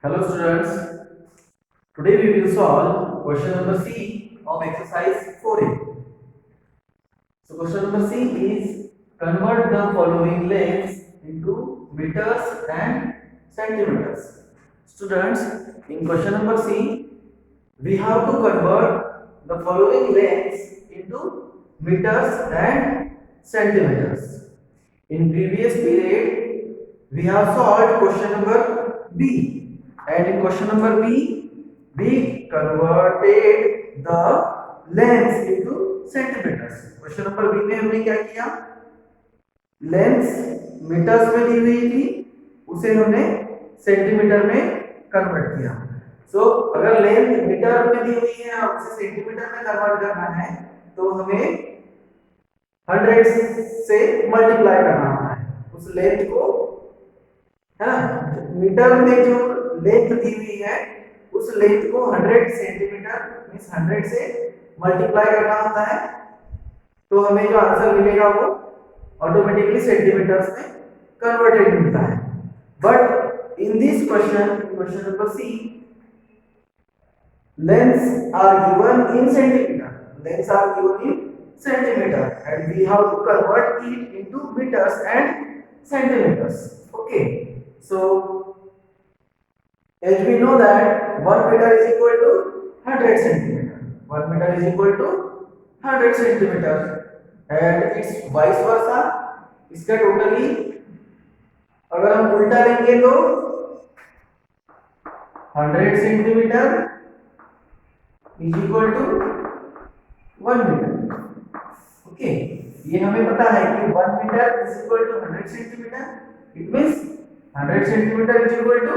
Hello students, today we will solve question number C of exercise 4A. So question number C is convert the following lengths into meters and centimeters. Students, in question number C, we have to convert the following lengths into meters and centimeters. In previous period, we have solved question number B, and in question number B, we converted the lengths into centimeters. Question number B में हमने क्या किया, length metres में दी हुई थी, उसे हमने सेंटीमीटर में कन्वर्ट किया. सो अगर लेंथ मीटर में दी हुई है और उसे सेंटीमीटर में कन्वर्ट करना है तो हमें 100 से मल्टीप्लाई करना होता है उस लेंथ को, है ना. मीटर में जो लेंथ दी हुई है उस लेंथ को 100 सेंटीमीटर मींस 100 से मल्टीप्लाई करना होता है, तो हमें जो आंसर मिलेगा वो ऑटोमेटिकली सेंटीमीटर्स में कन्वर्टेड मिलता है. But in this question, question number C, lengths are given in centimeter, lengths are given in centimeter and we have to convert it into meters and centimeters. Okay, so as we know that 1 meter is equal to 100 centimeter, 1 meter is equal to 100 centimeter and it's vice versa. इसका totally अगर हम उल्टा लेंगे तो 100 centimeter is equal to 1 meter. Okay, ये हमें पता है कि 1 meter is equal to 100 centimeter, it means 100 centimeter is equal to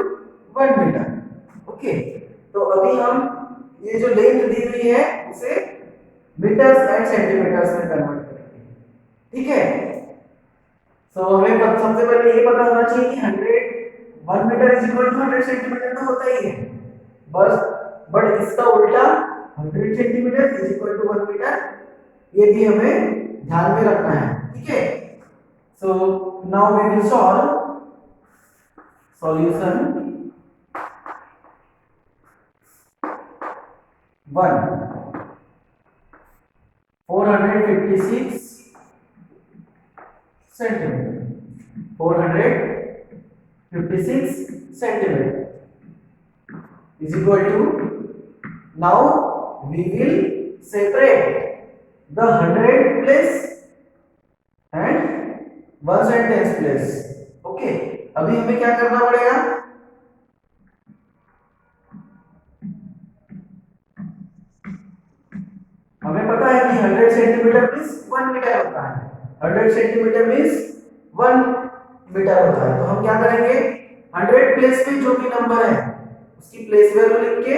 1 meter. Okay, तो अभी हम ये जो लेंथ दी हुई है उसे मीटर्स एंड सेंटीमीटर्स में कन्वर्ट करेंगे. ठीक है, सो हमें सबसे पहले ये पता होना चाहिए कि 1 meter is equal to 100 centimeter तो होता ही है बस, बट इसका उल्टा 100 centimeter is equal to 1 meter, ये भी हमें ध्यान में रखना है. ठीक है, so now we will solve solution 1. 456 centimeter, 456 centimeter is equal to, now we will separate the 100 place and 1 sentence place. Okay, अभी हमें क्या करना पड़ेगा, हमें पता है कि 100 सेंटीमीटर मींस 1 मीटर होता है, 100 सेंटीमीटर मींस 1 मीटर होता है. तो हम क्या करेंगे, 100 प्लेस में जो भी नंबर है उसकी प्लेस वैल्यू लिख के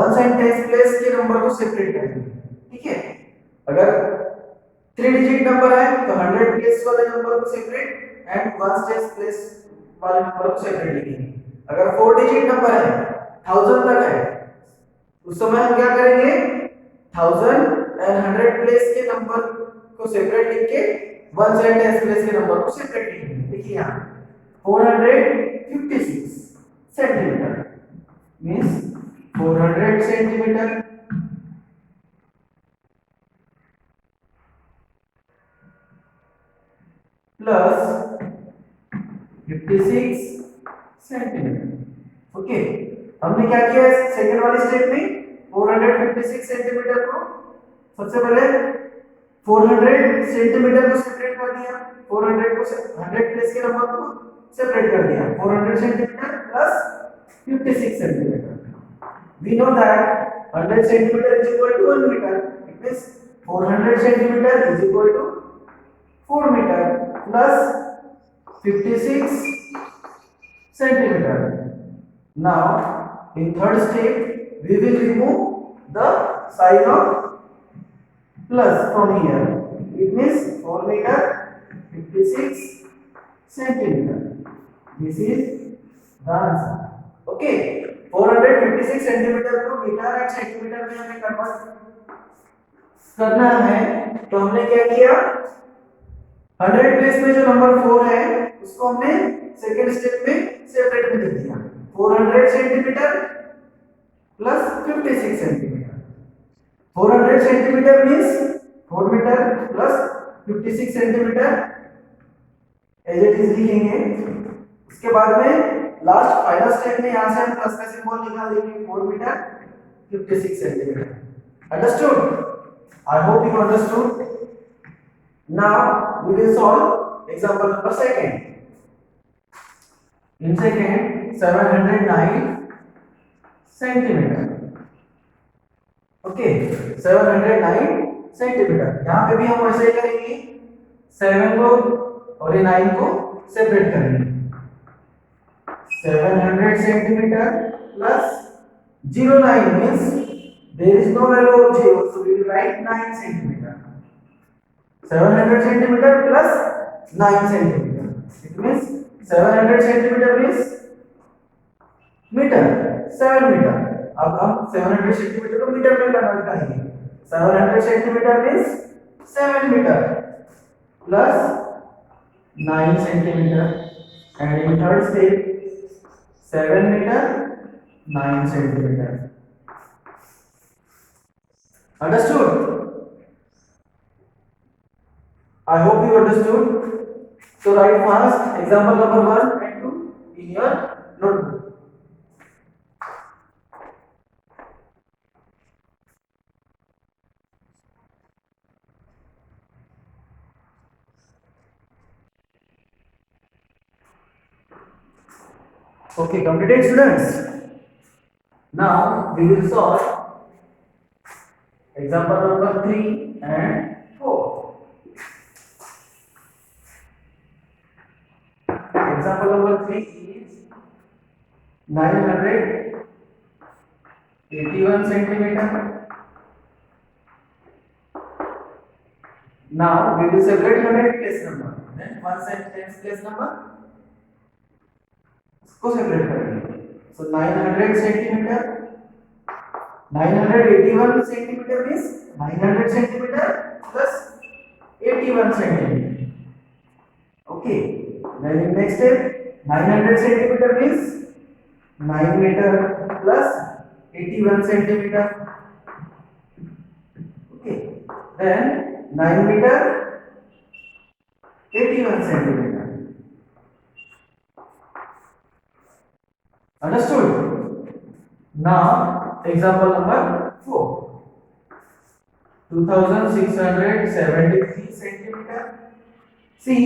1 सेंटेंस प्लेस के नंबर को सेपरेट करेंगे. ठीक है, अगर 3 डिजिट नंबर है तो 100 प्लेस वाले नंबर को सेपरेट एंड 1 स्टेज प्लेस वाले नंबर को सेपरेट लिखेंगे. अगर 4 डिजिट नंबर है 1000 तक है उस समय हम क्या करेंगे, 1000 एंड 100 प्लेस के नंबर को सेपरेट लिख के 1 सेंटेंस प्लेस के नंबर को सेपरेट लिखेंगे. देखिए यहां 456 centimetre means 400 centimeter plus 56 centimetre. Okay, हमने क्या किया सेकंड वाली स्टेप में, 456 सेंटीमीटर को सबसे पहले 400 सेंटीमीटर को सेपरेट कर दिया, 400 को 100 प्लेस के नंबर को सेपरेट कर दिया, 400 centimeter plus 56 centimeter. We know that 100 centimeter is equal to 1 meter, it means 400 centimeter is equal to 4 meter plus 56 centimeter. Now in third step we will remove the sign of plus from here, it means 4 meter 56 centimeter. This is the answer. Okay, 456 centimeter को metre and centimetre में हमें convert करना है, तो हमने क्या किया, 100 place में जो नंबर 4 है उसको हमने सेकंड स्टेप में सेपरेट में लिख दिया. 400 centimeter plus 56 centimeter. 400 centimeter means 4 meter plus 56 centimeter as it is लिखेंगे. उसके बाद में लास्ट फाइनल स्टेप में यहां से हम प्लस का सिंबल निकाल देंगे. 4 meter 56 centimeter. Understood? I hope you understood. Now we will solve example number second. In second 709 centimeter. Okay 709 centimeter. यहाँ पे भी हम वैसे ही करेंगे. 7 को और 9 को सेपरेट करेंगे. 700 centimetre plus 09 means there is no value of 0, so we will write 9 centimeter. 700 centimeter plus 9 centimeter. It means 700 centimeter means meter. 7 meter. अब हम 700 सेंटीमीटर को मीटर में कन्वर्ट करेंगे. 700 centimeter means 7 meter plus 9 centimeter. And in third step 7 meter 9 centimeter. Understood? I hope you understood. So write first example number 1 and 2 in your notebook. Okay, completed students. Now we will solve example number 3 and 4. Example number 3 is 981 centimeter. Now we will separate 100 place number. Then 1 10 place number इसको separate करेंगे. So 900 centimeter 981 centimeter means 900 centimeter plus 81 centimeter. Okay. Then in next step 900 centimeter means 9 meter plus 81 centimeter. Okay. Then 9 meter 81 centimeter. Understood? Now example number 4. 2673 centimeter. See,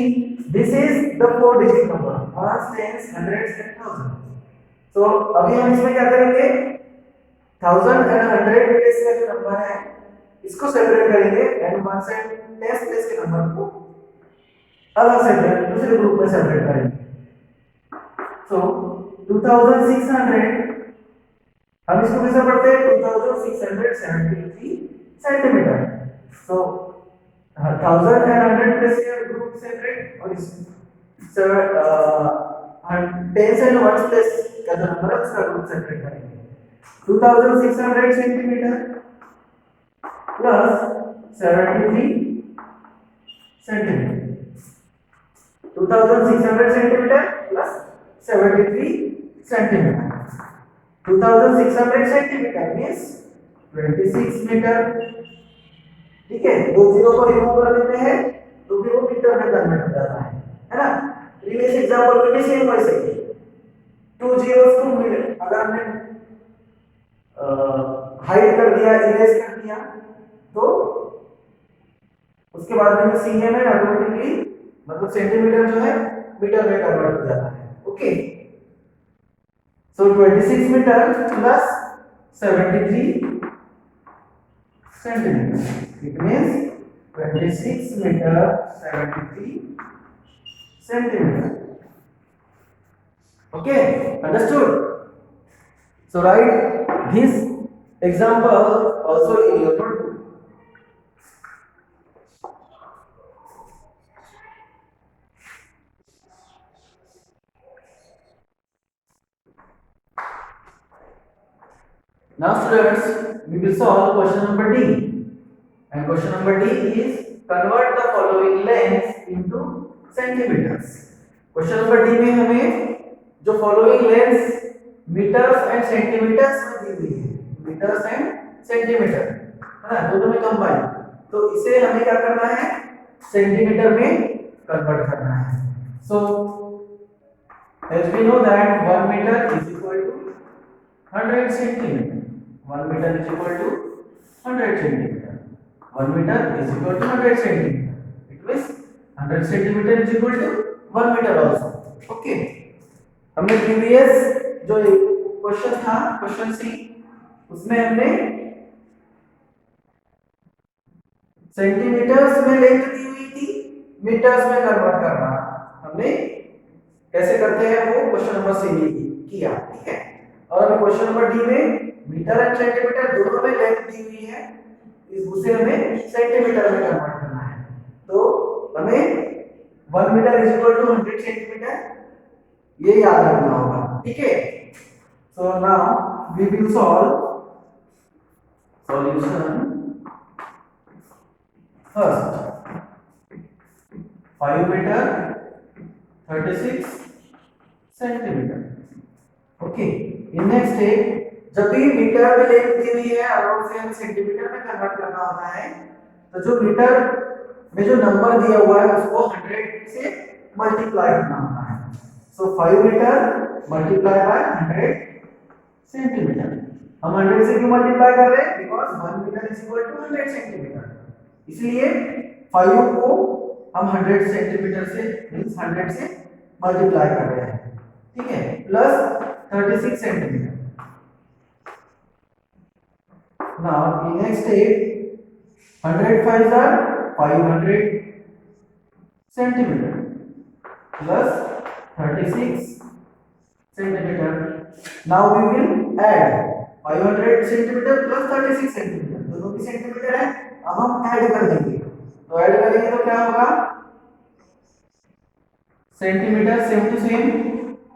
this is the 4-digit number. Ones, tens, hundreds and thousands. So अभी हम इसमें क्या करेंगे? 1000 and 100 place का जो number है इसको separate करेंगे and 1 and 10 प्लेस के नंबर को अलग सेपरेट दूसरे ग्रुप में सेपरेट करेंगे. So 2600 हम इसको कैसे पढ़ते हैं? 2673 सेंटीमीटर. So 1000 and 100 प्लेस के ग्रुप सेपरेट और इस 10 and 1 प्लेस का जो नंबर है उसका ग्रुप सेपरेट करेंगे. 2600 centimeter plus 73 centimeter. 2600 centimeter plus 73 centimeter. 2600 centimeter means 26 meter. ठीक है. दो जीरो को रिमूव कर देते हैं तो फिर वो मीटर में कन्वर्ट हो जाता है ना. प्रीवियस एग्जांपल में भी सेम वैसे ही 2 zeros को मिले अगर हमने हाइड कर दिया इरेज कर दिया तो उसके बाद में सीए में ऑटोमेटिकली मतलब सेंटीमीटर जो है मीटर में कन्वर्ट हो जाता है. Okay. So 26 meter plus 73 centimeter. It means 26 meter 73 centimeter. Okay, understood? So write this example also in your notebook. Now students, we will solve question number D. And question number D is convert the following lengths into centimeters. Question number D में हमें जो following lengths meters and centimeters में दी हुई है, metres and centimetre है ना, दोनों में कंबाइन। तो इसे हमें क्या करना है, सेंटीमीटर में कन्वर्ट करना है। सो as we know that 1 meter is equal to 100 centimeter, 1 meter is equal to 100 centimeter, 1 meter is equal to 100 centimeter, it means 100 centimeter is equal to 1 meter also। okay, हमने प्रीवियस जो question था, question सी, उसमें हमने centimetres में length दी हुई थी, metres में convert करना हमने कैसे करते हैं वो क्वेश्चन नंबर सी में किया, ठीक है। और अभी क्वेश्चन नंबर डी में मीटर एंड सेंटीमीटर दोनों में लेंथ दी हुई है, उसे हमें सेंटीमीटर में कन्वर्ट करना है। तो हमें 1 meter is equal to 100 centimeter, ये याद रखना होगा, ठीक है। So now we will solve solution first 5 meter 36 centimeter. Okay, in next step जब भी मीटर में लेंथ दी हुई है और उसे हमें सेंटीमीटर में कन्वर्ट करना होता है, तो जो मीटर में जो नंबर दिया हुआ है उसको 100 से मल्टीप्लाई करना होता है। सो 5 मीटर मल्टीप्लाई बाय 100 सेंटीमीटर। हम 100 से क्यों मल्टीप्लाई कर रहे हैं, because 1 meter is equal to 100 centimeter, इसलिए 5 को हम 100 सेंटीमीटर से मींस 100 से मल्टीप्लाई कर रहे हैं, ठीक है, plus 36 centimeter. Now in next step 100 5s are 500 centimeter plus 36 centimeter. Now we will add 500 centimeter plus 36 centimeter, दोनों भी सेंटीमीटर है, अब हम ऐड कर देंगे। तो ऐड करेंगे तो क्या होगा, सेंटीमीटर सेम टू सेम,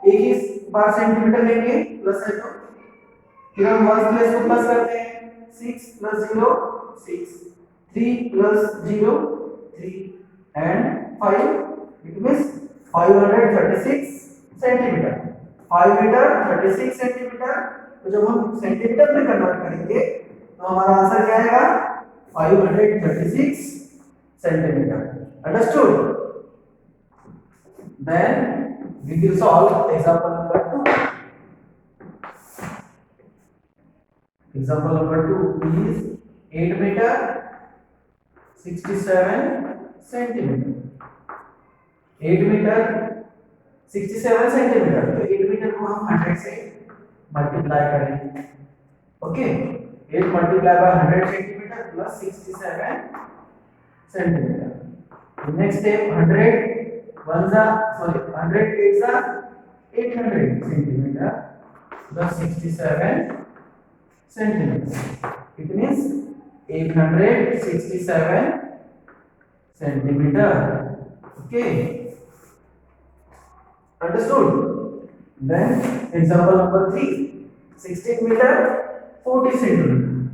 एक ही बार सेंटीमीटर लेंगे, प्लस है तो फिर हम 1 प्लस को प्लस करते हैं, 6 plus 0 6, 3 plus 0 3 and 5, it means 536 centimeter. 5 meter 36 centimeter, तो जब हम सेंटीमीटर में कन्वर्ट करेंगे तो हमारा आंसर क्या आएगा, 536 centimetre. Understood? Then we will solve example number 2. Example number 2 is 8 meter 67 centimeter. 8 meter 67 centimetre, तो 8 मीटर को हम 100 से मल्टीप्लाई करेंगे। Okay, 8 multiply by 100 centimetre plus 67 centimetre. Next step 100 1s are 100 8s are 800 centimeter plus 67 centimeters. It means 867 centimeter. Okay, understood? Then example number 3, 16 meter 40 centimeter.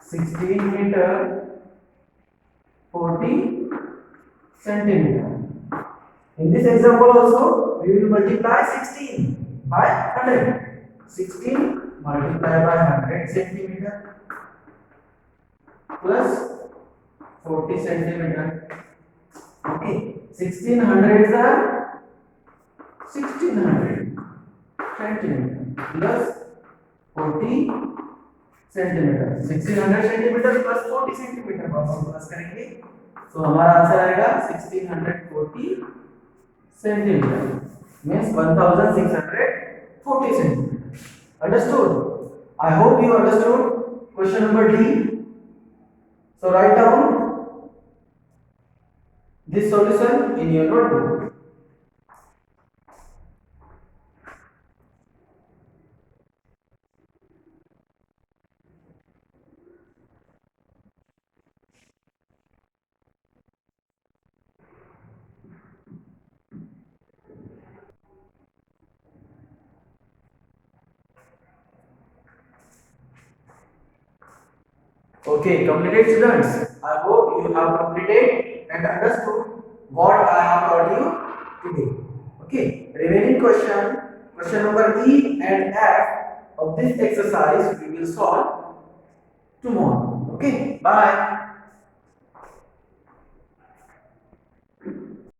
16 meter 40 centimeter. In this example also we will multiply 16 by 100. 16 multiplied by 100 centimeter plus 40 centimeter. Okay, 16 hundreds are 1600 centimeter plus 40 centimeter. 1600 centimeter plus 40 centimeter को हम plus करेंगे, तो हमारा answer आएगा 1640 centimetre, means 1640 centimetre. Understood? I hope you understood question number D. So write down this solution in your notebook. Okay, completed students. I hope you have completed and understood what I have taught you today. Okay, remaining question Question number E and F of this exercise we will solve tomorrow. Okay, bye.